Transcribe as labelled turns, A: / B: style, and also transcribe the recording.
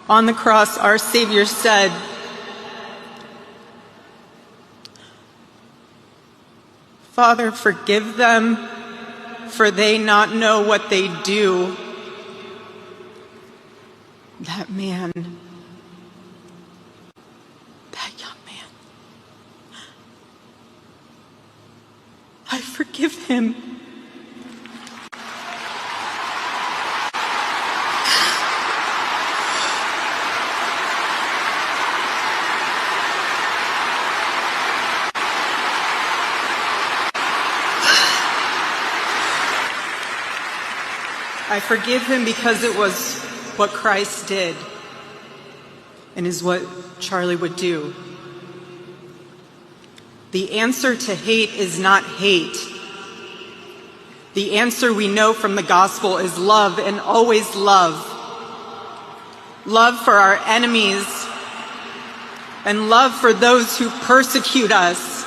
A: On the cross, our Savior said, "Father, forgive them, for they not know what they do." That man, that young man, I forgive him. I forgive him because it was what Christ did and is what Charlie would do. The answer to hate is not hate. The answer we know from the gospel is love, and always love. Love for our enemies and love for those who persecute us.